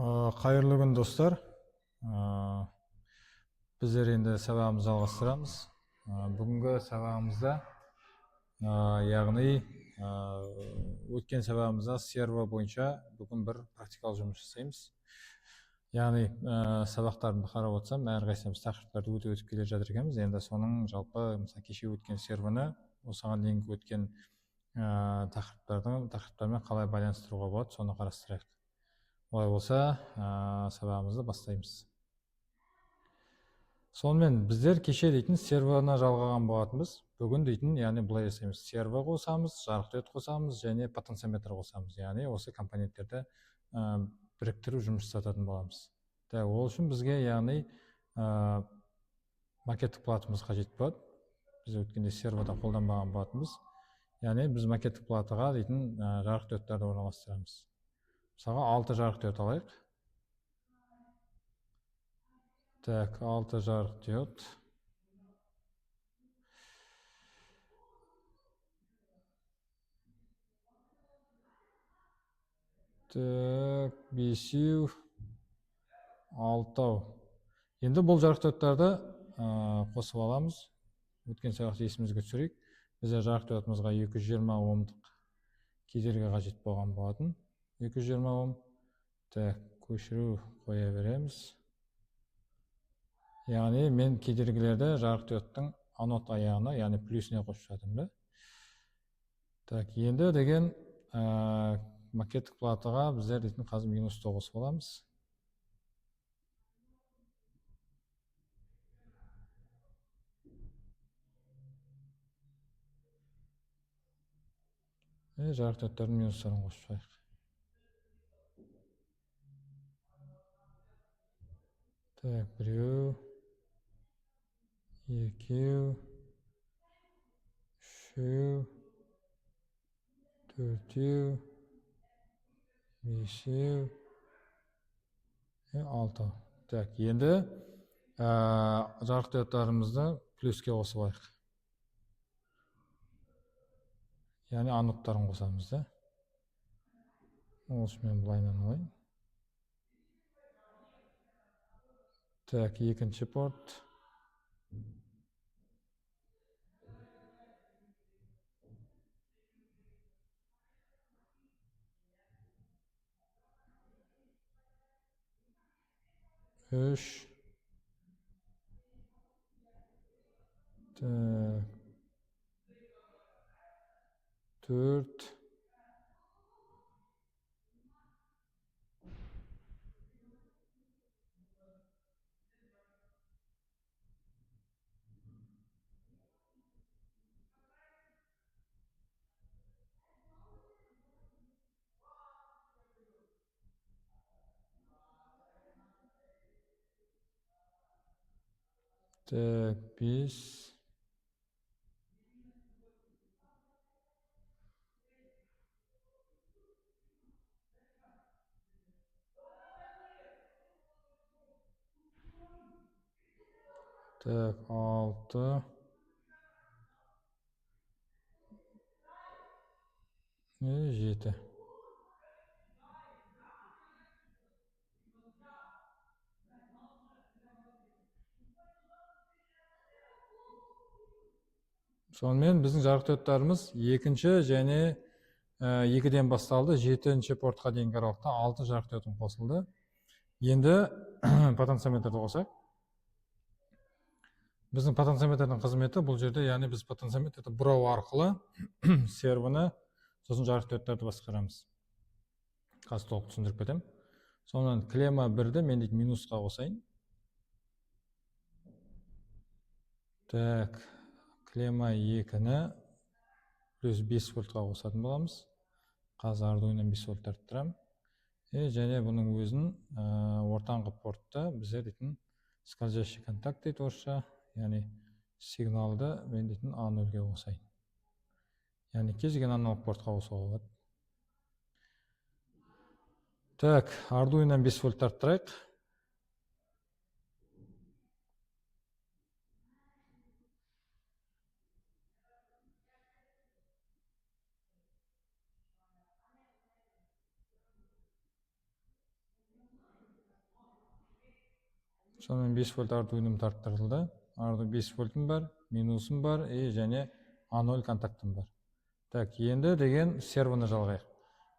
Қайырлы күн достар. Біздер енді сабағымызды жалғастырамыз. Бүгінгі сабағымызда, яғни өткен сабағымызда серво бойынша бүгін бір практикалық жұмыс жасаймыз. Яғни сабақтарымды қарап отырсам, әрқайсымыз тақырыптарды өтіп келе жатыр екенбіз. Енді соның жалпы мысалы кеше өткен сервоны осыған дейінгі өткен тақырыптармен қалай байланыстыруға болады, соны қарастырайық. Олай болса, сабағымызды бастаймыз. Сонымен біздер кеше дейтін сервоны жалғаған болатынбыз. Бүгін дейтін, яғни былай жасаймыз. Серво қосамыз, жарықдиод қосамыз және потенциометр қосамыз. Яғни осы компоненттерді біріктіріп жұмыс жасататын боламыз. Ол үшін бізге яғни макеттік платамыз қажет болады. Біз өткенде сервода қолданбаған болатынбыз. Яғни біз макеттік платаға дейтін жарықдиодтарды орналастырамыз. Мысалға 6 жарықдиод алайық. Так, 6 жарықдиод. Так, 5, 6. Енді бұл жарықдиодтарды қосып аламыз. Өткен сабақта есімізге түсірейік. Бізде жарықдиодымызға 220 омдық кедергі қажет болған болатын. 220 ом. Так, көшіру қоя береміз. Яғни мен кедергілерді жарықдиодтың анод аяғына, яғни плюсіне қосып жатырмын. Так, енді деген макеттік платаға біздер дейтін қазір минус 9 боламыз. Жарықдиодтардың минустарын қосып жатырмыз. Так, 1, 2, 3, 4, 5, 6. Так, енді жарықдиодтарымызды плюске қосып алайық. Яғни анодтарын қосамыз. Осы мен бұлайынан алайын. Так, екінші порт. Үш. Так. 4. Так, 5. Так, 6. 7. Сонымен біздің жарықдиодтарымыз екінші және 2-ден басталды. 7-ші портқа дейінгі аралықта 6 жарықдиодың қосылды. Енді потенциометрді қосайық. Біздің потенциометрдің қызметі бұл жерде, яғни біз потенциометрді бұрау арқылы сервоны, сосын жарықдиодтарды басқарамыз. Қазір толық түсіндіріп кетемін. Сонымен клемма 1-ді мен дейді минусқа қосайын. Так, клемма 2-ні плюс 5 вольтқа қосатын боламыз. Қазір ардуинодан 5 вольт арттырамын. Және бұның өзін ортаңғы портта біздер дейтін скользящий контакт дейді орысша, яғни сигналды мен дейтін А0-ге қосайын. Яғни кез келген аналық портқа қосуға болады. Так, ардуинодан 5 вольт арттырайық. сонымен 5 вольт ардуином тарттырылды. 5 вольтым бар, минусым бар, және А0 контактым бар. Так, енді деген сервоны жалғайық.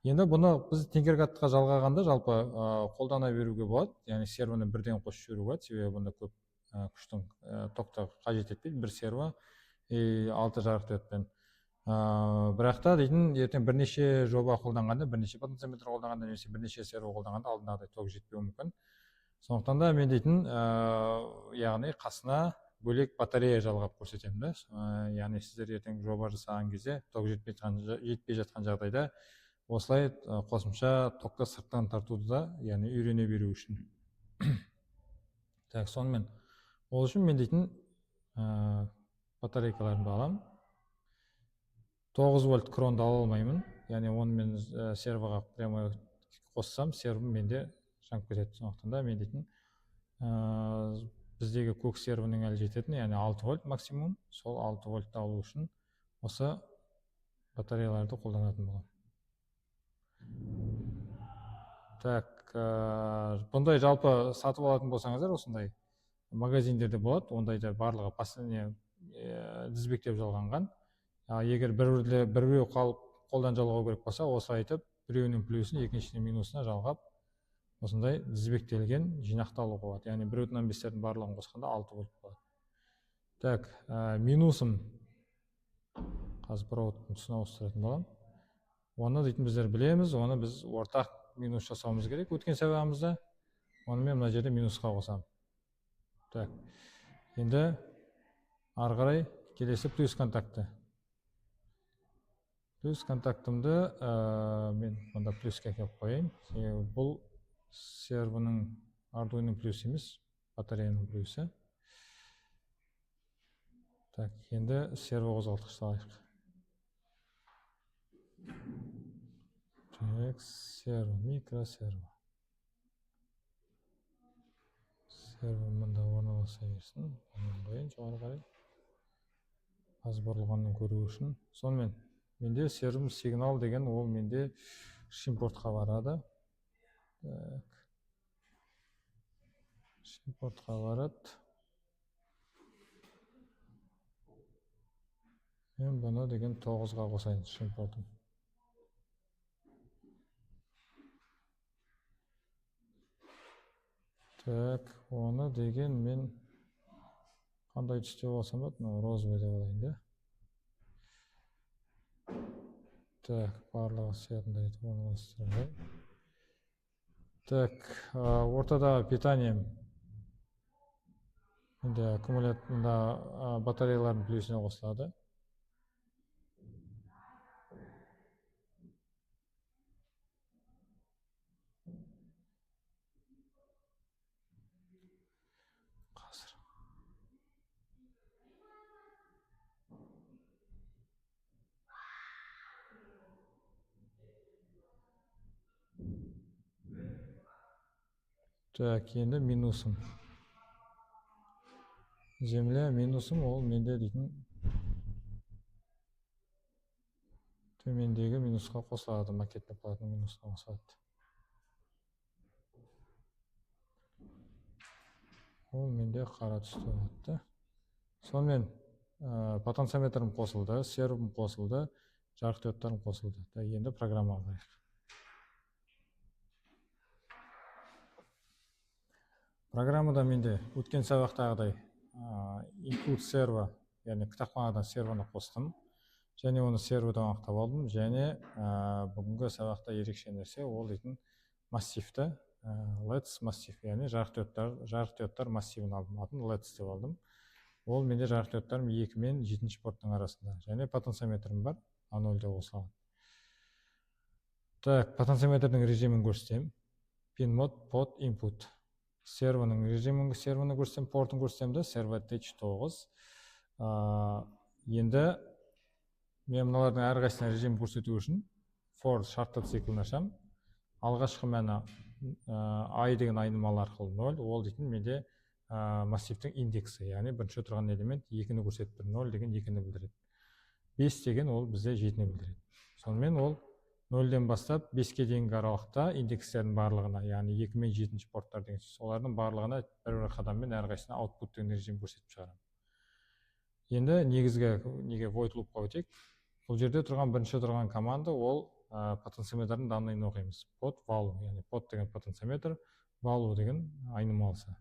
Енді бұны біз Tinkercadқа жалғағанда жалпы қолдана беруге болады, яғни сервоны бірден қосып жіберуге болады, себебі бұнда көп күштің тоқты қажет етпейді, бір серво 6 жарық диодпен. Бірақ та дейтін ертең бірнеше жоба қолданғанда, бірнеше потенциометр қолданғанда, немесе бірнеше серво қолданғанда алдынағыдай ток жетпеуі мүмкін. Сондықтан да мен дейтін яғни қасына бөлек батарея жалғап көрсетемін да. Яғни сіздер ертең жоба жасаған кезде ток жетпей жатқан жағдайда осылай қосымша токты сырттан тартуды да, яғни үйрене беру үшін. Так, сонымен ол үшін мен дейтін батарейкаларымды алам. 9 вольт кронды ала алмаймын, яғни оны мен сервоға прямо қоссам, сервом менде жанып кетеді. Сондықтан да мен дейтін біздегі көк сервоның әлі жететін, яғни 6 вольт максимум, сол 6 вольтты алу үшін осы батареяларды қолданатын боламын. Так, бұндай жалпы сатып алатын болсаңыздар, осындай магазиндерде болады, ондайда барлығы последний тізбектеп жалғанған. Егер біреу қалып қолдан жалғау керек болса, осы айтып, біреуінің плюсын, екіншінің минусына жалғап, осындай тізбектелген жинақталуға болады. Яғни 1,5-тердің барлығын қосқанда 6 вольт болады. Так, минусым қазір проводтың тұсына ауыстыратын боламын. Оны дейтін біздер білеміз, оны біз ортақ минус жасауымыз керек. Өткен сабағымызда оны мен мына жерде минусқа қосамын. Так, енді ары қарай келесі плюс контакты. Плюс контактымды мен мұнда плюске келіп қойайын. Бұл сервоның ардуиноның плюс емес, батареяның плюсы. Так, енді серво қозғалтқышты алайық. Так, серво, микросерво. Серво мұнда орналаса берсін. Оны қойын жоғары қарай. Аз бұрылғанын көру үшін. Сонымен менде сервом сигнал деген ол менде шимпортқа барады. Так. Шимпортқа барады. Мен бұны деген 9-ға қосайын шимпортым. Так, оны деген мен қандай түсте болсам болады, розовый деп алайын да. Так, барлығы сиятында етіп орналастырайын. Так, ортадағы питанием енді аккумуляторында батареялардың плюсіне қосылады. Так, енді минусым. Земля минусым ол менде дейтін төмендегі минусқа қосылады, макетный платының минусқа қосылады. Ол менде қара түсті болады. Сонымен потенциометрім қосылды, сервом қосылды, жарық диодтарым қосылды. Енді программаға қарайық. Программада менде өткен сабақтағыдай input серво, яғни кітапханадан сервоны қостым, және оны серводан анықтап алдым, және бүгінгі сабақта ерекше нәрсе ол дейтін массивті, LEDs массив, яғни жарық диодтар массивін алдым, атын LEDs деп алдым. Ол менде жарық диодтарым 2 мен 7-ші порттың арасында, және потенциометрім бар, А0 деп қосылған. Так, потенциометрдің режимін көрсетем. Pin mode pod input. Сервоның режимін көрсетем, портын көрсетем де, серво T9. Енді мен мыналардың әрқайсысына режим көрсету үшін for шартты циклін ашам. Алғашқы мәні I деген айнымалы арқылы 0, ол дейтін менде массивтің индексі, яғни бірінші тұрған элемент 2-ні көрсетіп тұр, 0 деген 2-ні білдіреді. 5 деген ол бізде 7-ні білдіреді. Сонымен ол 0-ден бастап 5-ке дейінгі аралықта индекстердің барлығына, яғни 2 мен 7-ші порттар деген сөз. Олардың барлығына бір қадаммен әрқайсысына output деген режим көрсетіп шығарамын. Енді негізгі неге void loopқа өтейік. Бұл жерде бірінші тұрған команда ол потенциометрдің данныйын оқимыз. Pod value, яғни pod деген потенциометр, value деген айнымалысы.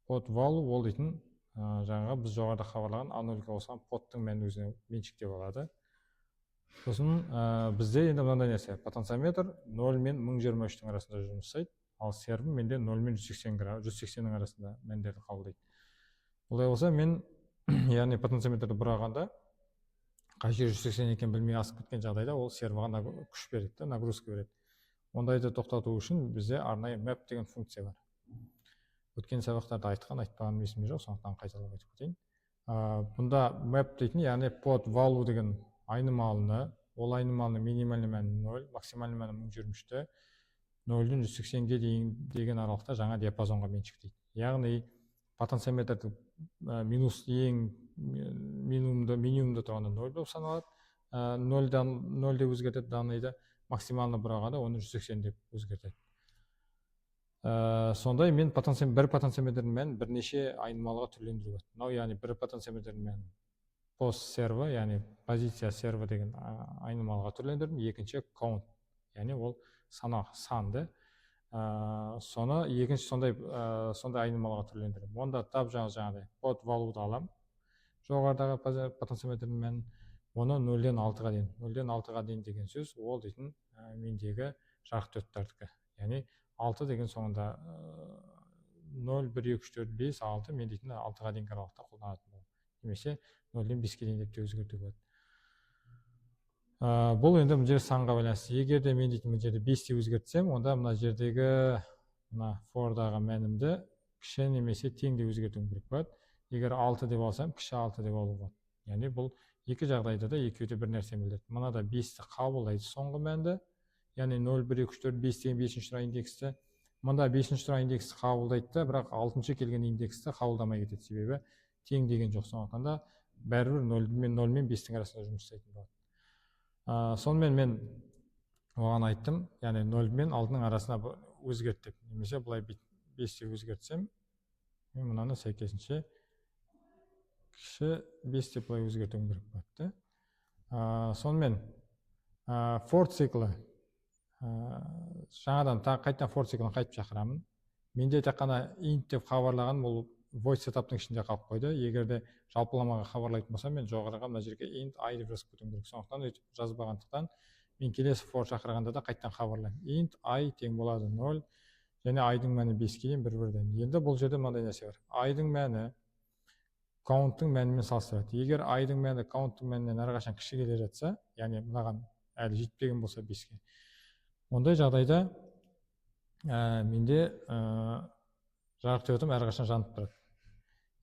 Pod value ол дейтін жаңағы біз жоғарыда хабарлаған A0-ге қосқан podтың мәнін өзіне меншіктеп алады. Сосын бізде енді мынандай нәрсе, потенциометр 0 мен 1023-тің арасында жұмыс жасайды, ал сервер менде 0 мен 180-ның арасында мәндерді қабылдайды. Олай болса мен яғни потенциометрді бұрағанда қай жер 180 екен білмей асып кеткен жағдайда ол серверға күш береді, нагрузка береді. Ондайды тоқтату үшін бізде арнайы map деген функция бар. Өткен сабақтарда айтпаған есімде жоқ, сондықтан қайталап айтып кетейін. Бұнда map дейтін, яғни pod value деген айнымалыны, ол айнымалыны минимальный мәні 0, максимальный мәні 1023-ті 0-ден 180-ге дейін деген аралықта жаңа диапазонға меншіктейді. Яғни потенциометрді минус ең минимумда тұрғанда 0 болып саналады, 0-де өзгертеді данныйды, максималны бұрағанда оны 180 деп өзгертеді. Сондай мен бір потенциометрдің мәнін бірнеше айнымалыға түрлендіруге болады. Мынау яғни бір потенциометрдің мәнін post server, яғни позиция сервер деген айнымалыға түрлендірдім. Екінші count, яғни ол санды. Соны екінші сондай айнымалыға түрлендірдім. Онда тап жаңағыдай pod value-ды алам. Жоғарыдағы потенциометрдің мәнін, оны 0-ден 6-ға дейін. 0-ден 6-ға дейін деген сөз ол дейтін мендегі жарықдиодтардікі. Яғни 6 деген соңында 0, 1, 2, 3, 4, 5, 6 мен дейтін 6-ға дейінгі аралықта қолданатын болады. Немесе 0-ден 5-ке дейін деп те өзгертуге болады. Бұл енді мына жер санға байланысты. Егер де мен дейтін мына жерде 5-те өзгертсем, онда мына жердегі for-дағы мәнімді кіші немесе тең деп өзгертуім керек болады. Егер 6 деп алсам, кіші 6 деп алу болады. Яғни бұл екі жағдайда да екеуі де бір нәрсе білдіреді. Мынада 5-ті қабылдайды соңғы мәнді, яғни 0, 1, 2, 3, 4, 5 деген 5-ші тұра индексті. Мұнда 5-ші тұра индексті қабылдайды да, бірақ 6-ші келген индексті қабылдамай кетеді, себебі тең деген жоқ. Сондықтан да бәрібір 0 мен 5-тің арасында жұмыс жасайтын болады. Сонымен мен оған айттым, яғни 0 мен 6-ның арасына өзгерт деп. Немесе бұлай 5-те өзгертсем, мен мынаны сәйкесінше кіші 5 деп бұлай өзгертуім керек болады. Сонымен for циклі жаңадан қайтадан for циклін қайтып шақырамын. Менде тек қана int деп хабарлаған бұл void setup-тың ішінде қалып қойды. Егер де жалпыламаға хабарлайтын болсам, мен жоғарыға мына жерге int i деп жазып кетуім керек. Сондықтан өйтіп жазбағандықтан мен келесі for шақырғанда да қайтадан хабарлаймын. Int i тең болады 0 және i-дың мәні 5-ке дейін бір-бірден. Енді бұл жерде мынандай нәрсе бар. i-дың мәні count-тың мәнімен салыстырады. Егер i-дың мәні count-тың мәнінен әрқашан кіші келе жатса, яғни мынаған әлі жетпеген болса 5-ке, ондай жағдайда менде жарықдиодым әрқашан жанып тұрады.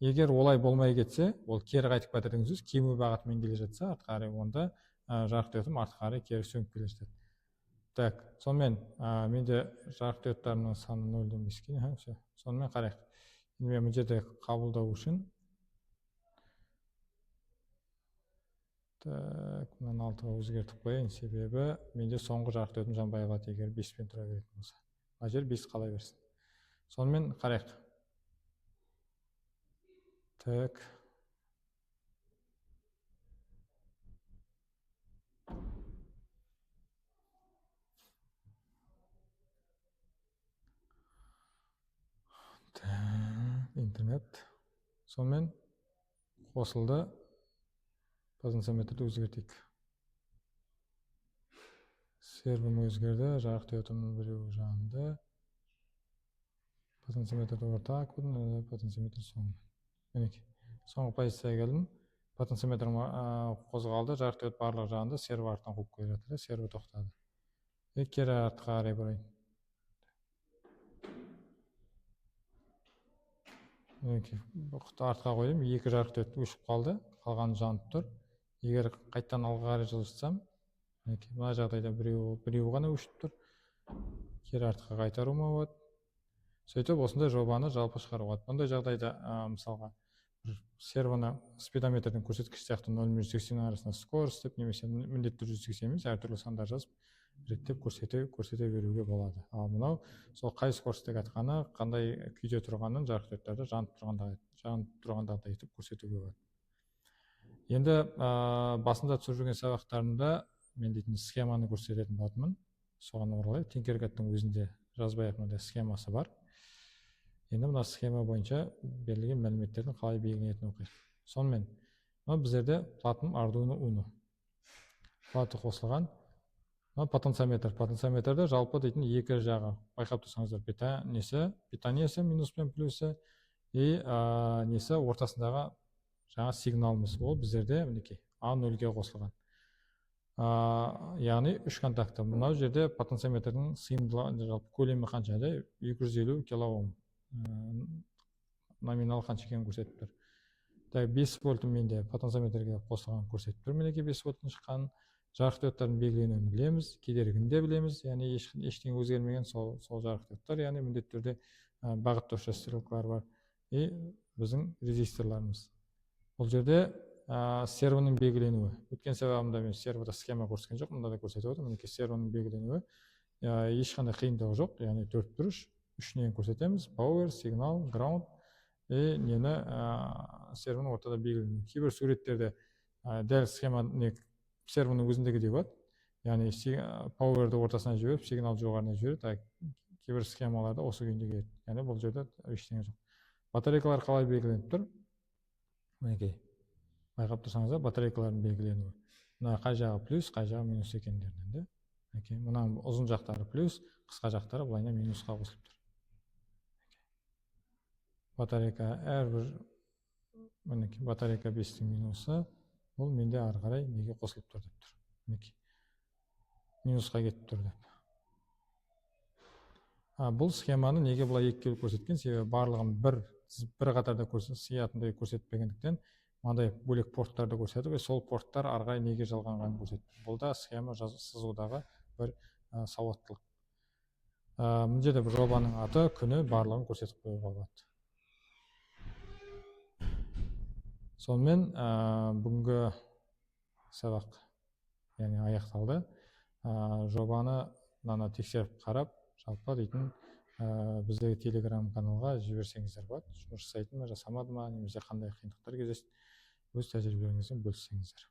Егер олай болмай кетсе, ол кері қайтып кетеді деген сөз, кему бағытымен келе жатса, артқа қарай, онда жарықдиодым артқа қарай кері сөніп келе жатады. Так, сонымен менде жарықдиодтарымның саны 0-ден 5-ке, сонымен қарайық. Мен бұл жерде қабылдау үшін мынаны 6-ға өзгертіп қояйын, себебі менде соңғы жарықдиодым жанбай қалады, егер 5-пен тұра беретін болса. Мына жер 5 қала берсін. Сонымен қарайық. Так. Интернет. Сонымен қосылды. Потенциометрді өзгертейік. Сервім өзгерді, жарықдиодымның біреуі жанды. Потенциометрді ортақ көдім, потенциометр соңғы. Мінеки, соңғы позицияға келдім. Потенциометр қозғалды, жарықдиод барлық жанды, сервер артынан қуып қойып жатыр, сервер тоқтады. Кері артқа қарай барайын. Мінеки, артқа қойдым, 2 жарықдиод өшіп қалды, қалғаны жанып тұр. Егер қайттан алға қарай жылжытсам, мына жағдайда біреуі ғана өшіп тұр. Кері артқа қайтаруыма болады. Сөйтіп, осындай жобаны жалпы шығаруға болады. Бұндай жағдайда, мысалға, серверні спидометрдің көрсеткіш сияқты 0 мен 180 арасында скорость деп, немесе міндетті 180 емес, әртүрлі сандар жазып, реттеп көрсете беруге болады. Ал мынау сол қай скоростьтегі айтқаны, қандай күйде тұрғанын жарықдиодтарды жанып тұрғандағыдай етіп көрсетуге болады. Енді басында түсіріп жүрген сабақтарымда мен дейтін схеманы көрсететін болатынмын. Соған орай Tinkercad-тың өзінде жазбай-ақ мынандай схемасы бар. Енді мына схема бойынша берілген мәліметтердің қалай белгіленетінін оқиық. Сонымен біздерде платым Arduino Uno. Платы қосылған. Потенциометрде жалпы дейтін екі жағы. Байқап тұрсаңыздар, питаниесі минус пен плюсы и несі ортасындағы жаңа сигналымыз. Ол біздерде мінекей А0-ге қосылған. Яғни үш контакты. Мынау жерде потенциометрдің сыйымдылығы жалпы көлемі қанша? 250 килоом. Номинал қанша екенін көрсетіп тұр. 5 вольтым менде потенциометрге қосылған көрсетіп тұр. Мінекей 5 вольттың шыққанын. Жарықдиодтардың белгіленуін білеміз, кедергіні де білеміз, яғни ештеңе өзгермеген сол жарықдиодтар, яғни міндетті түрде бағыттаушы стрелкалар бар. И біздің резисторларымыз. Бұл жерде сервоның белгіленуі. Өткен сабағымда мен сервода схема көрсеткен жоқ, мұнда да көрсетіп отыр. Мінекей сервоның белгіленуі ешқандай қиындығы жоқ, яғни 4 бұрыш, 3 нені көрсетеміз: power, сигнал, ground и нені сервоның ортада белгіленуі. Кейбір суреттерде дәл схема сервоның өзіндегідей болады. Яғни power'ды ортасына жіберіп, сигнал жоғарына жібереді. Кейбір схемаларда осы күйінде келеді. Яғни бұл жерде ештеңе жоқ. Батарейкалар қалай белгіленіп тұр? Мінекей. Байқап тұрсаңыздар, батарейкалардың белгіленуі. Мына қай жағы плюс, қай жағы минус екендерінен. Мына ұзын жақтары плюс, қысқа жақтары былайына минусқа қосылып тұр. Батарейка әрбір мінекей батарейка 5-тің минусы, бұл менде ары қарай неге қосылып тұр деп тұр. Мінекей. Минусқа кетіп тұр деп. Бұл схеманы неге бұлай екіге көрсеткен? Себебі барлығын бір қатарда сиятындай көрсетпегендіктен, мынандай бөлек порттарды көрсетіп, сол порттар ары қарай неге жалғанғанын көрсетті. Бұл да схема сызудағы бір сауаттылық. Мына жерде бір жобаның аты, күні барлығын көрсетіп қоюға болады. Сонымен бүгінгі сабақ аяқталды. Жобаны тексеріп қарап, жалпы дейтін біздегі телеграм каналға жіберсеңіздер болады. Жұмыс жасайтын ма, жасамады ма, немесе қандай қиындықтар кездесті, өз тәжірибелеріңізбен бөліссеңіздер.